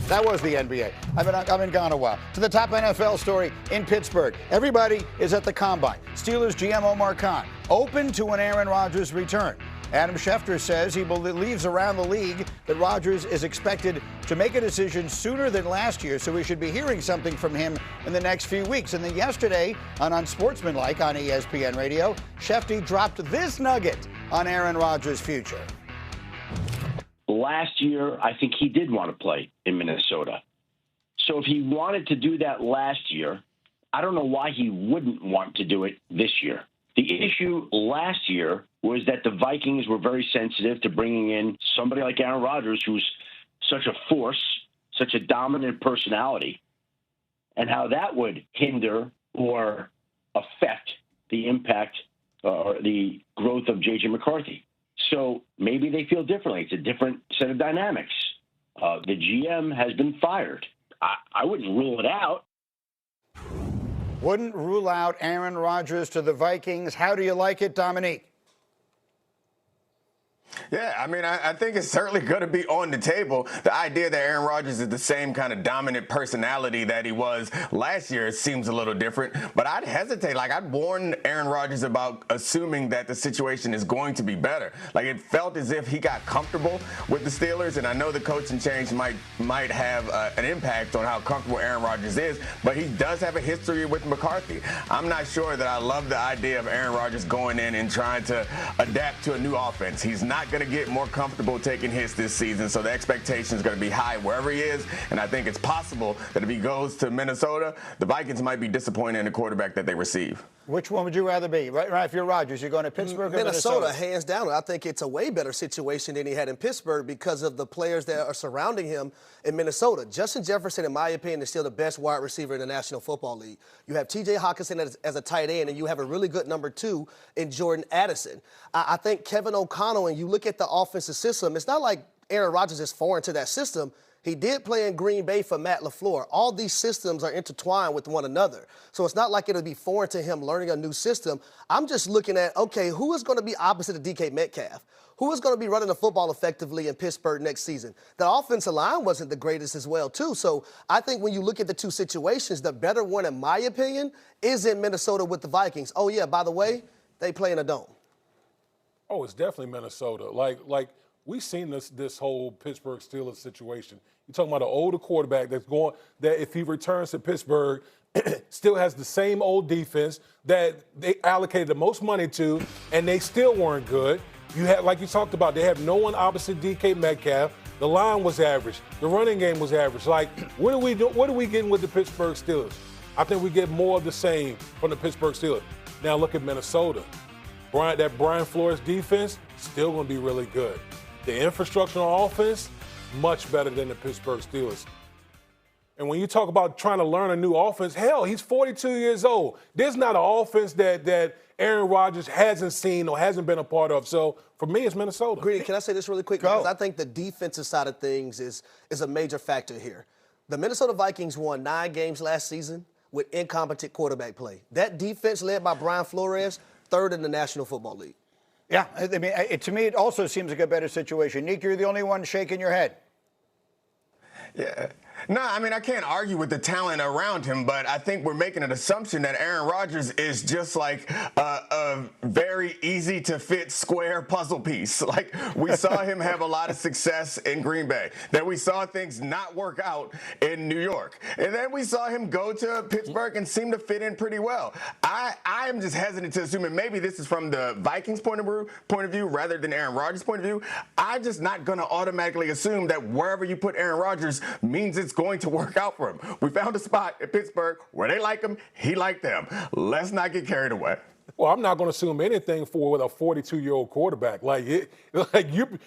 That was the NBA. I've been gone a while. To the top NFL story in Pittsburgh. Everybody is at the Combine. Steelers GM Omar Khan open to an Aaron Rodgers return. Adam Schefter says he believes around the league that Rodgers is expected to make a decision sooner than last year, so we should be hearing something from him in the next few weeks. And then yesterday on Unsportsmanlike on ESPN Radio, Schefter dropped this nugget on Aaron Rodgers' future. Last year, I think he did want to play in Minnesota. So if he wanted to do that last year, I don't know why he wouldn't want to do it this year. The issue last year was that the Vikings were very sensitive to bringing in somebody like Aaron Rodgers, who's such a force, such a dominant personality, and how that would hinder or affect the impact or the growth of J.J. McCarthy. So maybe they feel differently. It's a different set of dynamics. The GM has been fired. I wouldn't rule it out. Wouldn't rule out Aaron Rodgers to the Vikings. How do you like it, Dominique? Yeah, I mean, I think it's certainly going to be on the table. The idea that Aaron Rodgers is the same kind of dominant personality that he was last year seems a little different. But I'd hesitate. Like, I'd warn Aaron Rodgers about assuming that the situation is going to be better. Like, it felt as if he got comfortable with the Steelers, and I know the coaching change might have an impact on how comfortable Aaron Rodgers is, but he does have a history with McCarthy. I'm not sure that I love the idea of Aaron Rodgers going in and trying to adapt to a new offense. He's not going to get more comfortable taking hits this season, so the expectation is going to be high wherever he is, and I think it's possible that if he goes to Minnesota, the Vikings might be disappointed in the quarterback that they receive. Which one would you rather be? Right, if you're Rodgers, you're going to Pittsburgh or Minnesota? Hands down. I think it's a way better situation than he had in Pittsburgh because of the players that are surrounding him in Minnesota. Justin Jefferson, in my opinion, is still the best wide receiver in the National Football League. You have T.J. Hockenson as a tight end, and you have a really good number 2 in Jordan Addison. I think Kevin O'Connell, and you look at the offensive system, it's not like Aaron Rodgers is foreign to that system. He did play in Green Bay for Matt LaFleur. All these systems are intertwined with one another. So it's not like it'll be foreign to him learning a new system. I'm just looking at, okay, who is going to be opposite of DK Metcalf? Who is going to be running the football effectively in Pittsburgh next season? The offensive line wasn't the greatest as well, too. So I think when you look at the two situations, the better one, in my opinion, is in Minnesota with the Vikings. Oh, yeah, by the way, they play in a dome. Oh, it's definitely Minnesota. Like we've seen this whole Pittsburgh Steelers situation. You're talking about an older quarterback that if he returns to Pittsburgh, still has the same old defense that they allocated the most money to, and they still weren't good. You had, like you talked about, they have no one opposite DK Metcalf. The line was average. The running game was average. Like, what are we getting with the Pittsburgh Steelers? I think we get more of the same from the Pittsburgh Steelers. Now look at Minnesota. That Brian Flores defense, still going to be really good. The infrastructure on offense, much better than the Pittsburgh Steelers. And when you talk about trying to learn a new offense, hell, he's 42 years old. There's not an offense that Aaron Rodgers hasn't seen or hasn't been a part of. So for me, it's Minnesota. Greedy, can I say this really quick? Go. Because I think the defensive side of things is a major factor here. The Minnesota Vikings won 9 games last season with incompetent quarterback play. That defense led by Brian Flores, 3rd in the National Football League. Yeah, I mean, to me, it also seems like a better situation. Nick, you're the only one shaking your head. Yeah. No, I mean, I can't argue with the talent around him, but I think we're making an assumption that Aaron Rodgers is just like a very easy to fit square puzzle piece. Like, we saw him have a lot of success in Green Bay. Then we saw things not work out in New York. And then we saw him go to Pittsburgh and seem to fit in pretty well. I am just hesitant to assume, and maybe this is from the Vikings point of view rather than Aaron Rodgers' point of view. I'm just not going to automatically assume that wherever you put Aaron Rodgers means it's going to work out for him. We found a spot in Pittsburgh where they like him, he liked them. Let's not get carried away. Well, I'm not going to assume anything with a 42-year-old quarterback.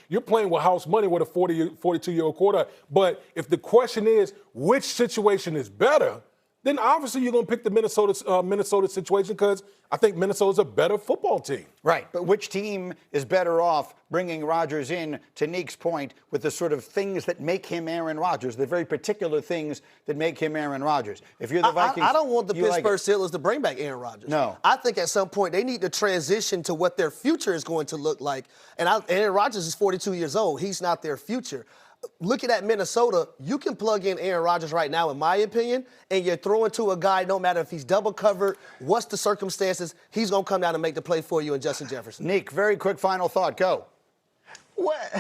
You're playing with house money with a 42-year-old quarterback. But if the question is which situation is better, then obviously you're going to pick the Minnesota situation because I think Minnesota's a better football team. Right, but which team is better off bringing Rodgers in, to Neek's point, with the sort of things that make him Aaron Rodgers, the very particular things that make him Aaron Rodgers? If you're the Vikings, I don't want the Pittsburgh Steelers to bring back Aaron Rodgers. No. I think at some point they need to transition to what their future is going to look like. And Aaron Rodgers is 42 years old. He's not their future. looking at Minnesota, you can plug in Aaron Rodgers right now, in my opinion, and you're throwing to a guy, no matter if he's double covered, what's the circumstances, he's going to come down and make the play for you in Justin Jefferson. Nick, very quick final thought. Go. What?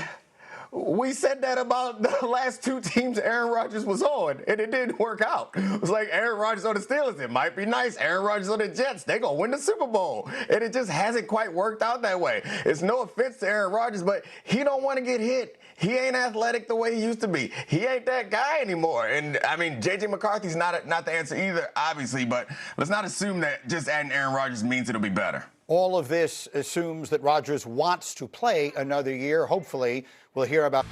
We said that about the last two teams Aaron Rodgers was on, and it didn't work out. It was like Aaron Rodgers on the Steelers. It might be nice. Aaron Rodgers on the Jets. They're going to win the Super Bowl. And it just hasn't quite worked out that way. It's no offense to Aaron Rodgers, but he don't want to get hit. He ain't athletic the way he used to be. He ain't that guy anymore. And, I mean, J.J. McCarthy's not the answer either, obviously, but let's not assume that just adding Aaron Rodgers means it'll be better. All of this assumes that Rodgers wants to play another year. Hopefully, we'll hear about.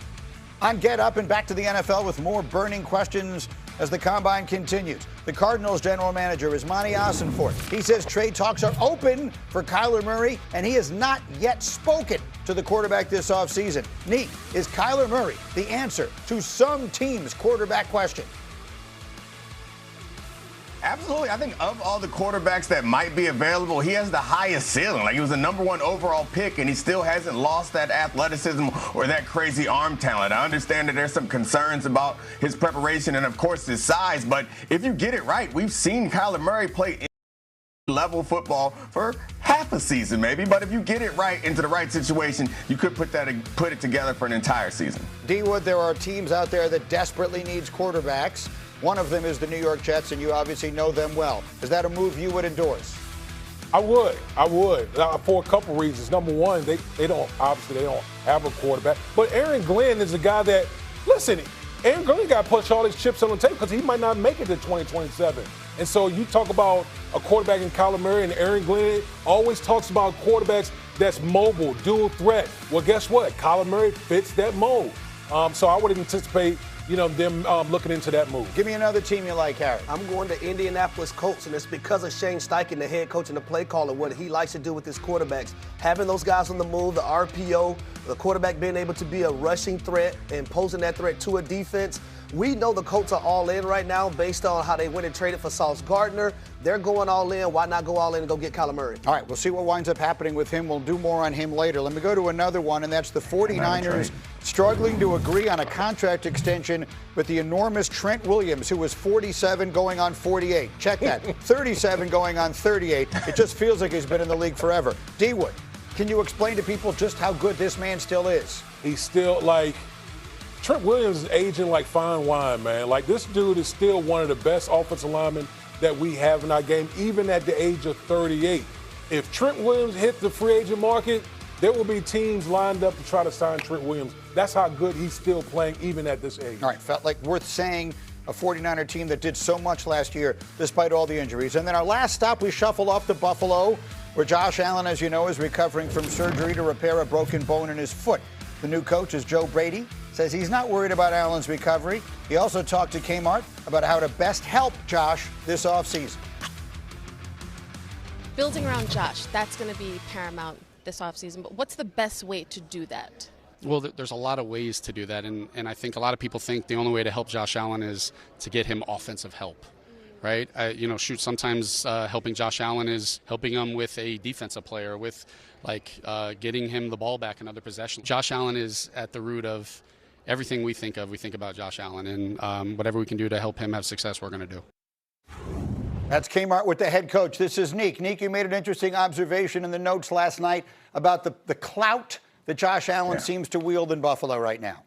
I'm Get Up and back to the NFL with more burning questions as the Combine continues. The Cardinals general manager is Monty Ossenfort. He says trade talks are open for Kyler Murray, and he has not yet spoken to the quarterback this offseason. Neat, is Kyler Murray the answer to some team's quarterback question? Absolutely. I think of all the quarterbacks that might be available, he has the highest ceiling. Like, he was the #1 overall pick, and he still hasn't lost that athleticism or that crazy arm talent. I understand that there's some concerns about his preparation and, of course, his size. But if you get it right, we've seen Kyler Murray play level football for half a season, maybe. But if you get it right into the right situation, you could put it together for an entire season. D. Wood, there are teams out there that desperately needs quarterbacks. One of them is the New York Jets, and you obviously know them well. Is that a move you would endorse? I would. For a couple reasons. Number one, they don't have a quarterback. But Aaron Glenn is a guy that, listen, Aaron Glenn got to push all his chips on the table because he might not make it to 2027. And so you talk about a quarterback in Kyler Murray, and Aaron Glenn always talks about quarterbacks that's mobile, dual threat. Well, guess what? Kyler Murray fits that mold. So I would anticipate them looking into that move. Give me another team you like, Harry. I'm going to Indianapolis Colts, and it's because of Shane Steichen, the head coach and the play caller, what he likes to do with his quarterbacks. Having those guys on the move, the RPO, the quarterback being able to be a rushing threat and posing that threat to a defense. We know the Colts are all in right now based on how they went and traded for Sauce Gardner. They're going all in. Why not go all in and go get Kyler Murray? All right, we'll see what winds up happening with him. We'll do more on him later. Let me go to another one, and that's the 49ers struggling to agree on a contract extension with the enormous Trent Williams, who was 47 going on 48. Check that. 37 going on 38. It just feels like he's been in the league forever. D. Wood, can you explain to people just how good this man still is? He's still Trent Williams is aging like fine wine, man. Like, this dude is still one of the best offensive linemen that we have in our game, even at the age of 38. If Trent Williams hit the free agent market, there will be teams lined up to try to sign Trent Williams. That's how good he's still playing, even at this age. All right, felt like worth saying, a 49er team that did so much last year despite all the injuries. And then our last stop, we shuffle off to Buffalo, where Josh Allen, as you know, is recovering from surgery to repair a broken bone in his foot. The new coach is Joe Brady. Says he's not worried about Allen's recovery. He also talked to Kmart about how to best help Josh this offseason. Building around Josh, that's going to be paramount this offseason. But what's the best way to do that? Well, there's a lot of ways to do that. And I think a lot of people think the only way to help Josh Allen is to get him offensive help. Right? Sometimes helping Josh Allen is helping him with a defensive player, with getting him the ball back in other possessions. Josh Allen is at the root of everything we think of. We think about Josh Allen, and whatever we can do to help him have success, we're going to do. That's Kmart with the head coach. This is Neek. Neek, you made an interesting observation in the notes last night about the clout that Josh Allen seems to wield in Buffalo right now.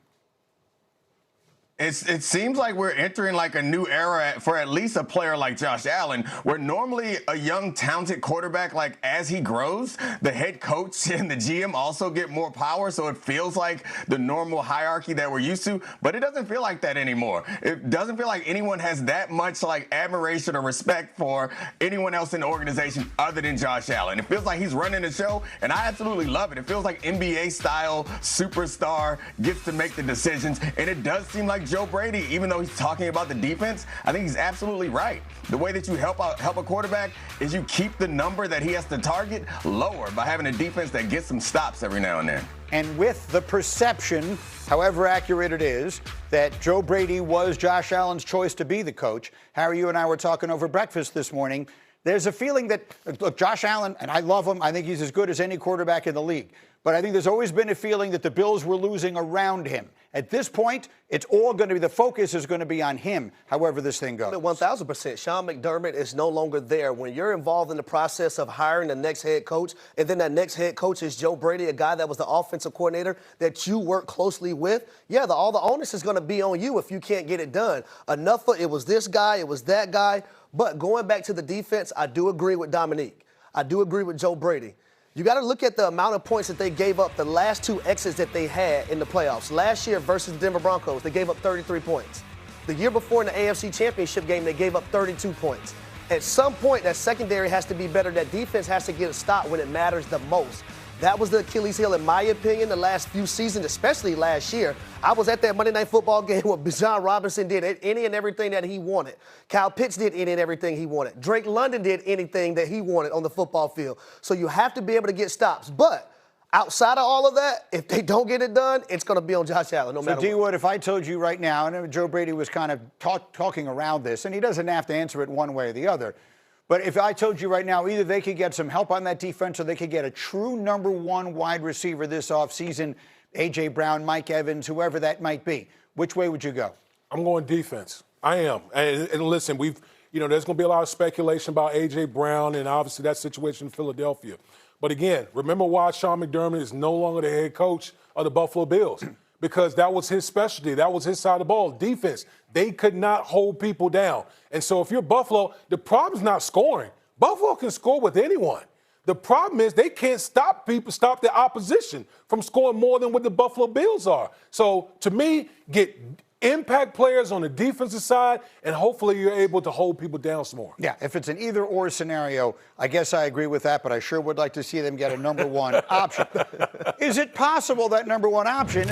It seems like we're entering like a new era for at least a player like Josh Allen, where normally a young, talented quarterback, like as he grows, the head coach and the GM also get more power. So it feels like the normal hierarchy that we're used to, but it doesn't feel like that anymore. It doesn't feel like anyone has that much admiration or respect for anyone else in the organization other than Josh Allen. It feels like he's running the show, and I absolutely love it. It feels like NBA style superstar gets to make the decisions, and it does seem like Joe Brady, even though he's talking about the defense, I think he's absolutely right. The way that you help a quarterback is you keep the number that he has to target lower by having a defense that gets some stops every now and then. And with the perception, however accurate it is, that Joe Brady was Josh Allen's choice to be the coach, Harry, you and I were talking over breakfast this morning. There's a feeling that, look, Josh Allen, and I love him, I think he's as good as any quarterback in the league. but I think there's always been a feeling that the Bills were losing around him. At this point, it's all going to be, the focus is going to be on him, however this thing goes. 1,000%. Sean McDermott is no longer there. When you're involved in the process of hiring the next head coach, and then that next head coach is Joe Brady, a guy that was the offensive coordinator that you work closely with, yeah, all the onus is going to be on you if you can't get it done. Enough of it was this guy, it was that guy. But going back to the defense, I do agree with Dominique. I do agree with Joe Brady. You got to look at the amount of points that they gave up the last two exits that they had in the playoffs. Last year versus the Denver Broncos, they gave up 33 points. The year before in the AFC Championship game, they gave up 32 points. At some point, that secondary has to be better. That defense has to get a stop when it matters the most. That was the Achilles heel, in my opinion, the last few seasons, especially last year. I was at that Monday Night Football game where Bijan Robinson did any and everything that he wanted. Kyle Pitts did any and everything he wanted. Drake London did anything that he wanted on the football field. So you have to be able to get stops. But outside of all of that, if they don't get it done, it's going to be on Josh Allen, no matter what. So, D-Wood, if I told you right now, and Joe Brady was kind of talking around this, and he doesn't have to answer it one way or the other, but if I told you right now, either they could get some help on that defense or they could get a true number one wide receiver this offseason, A.J. Brown, Mike Evans, whoever that might be, which way would you go? I'm going defense. I am. And listen, there's going to be a lot of speculation about A.J. Brown and obviously that situation in Philadelphia. But again, remember why Sean McDermott is no longer the head coach of the Buffalo Bills. Because that was his specialty. That was his side of the ball, defense. They could not hold people down. And so if you're Buffalo, the problem's not scoring. Buffalo can score with anyone. The problem is they can't stop the opposition from scoring more than what the Buffalo Bills are. So to me, get impact players on the defensive side, and hopefully you're able to hold people down some more. Yeah, if it's an either-or scenario, I guess I agree with that, but I sure would like to see them get a number one option. Is it possible that number one option is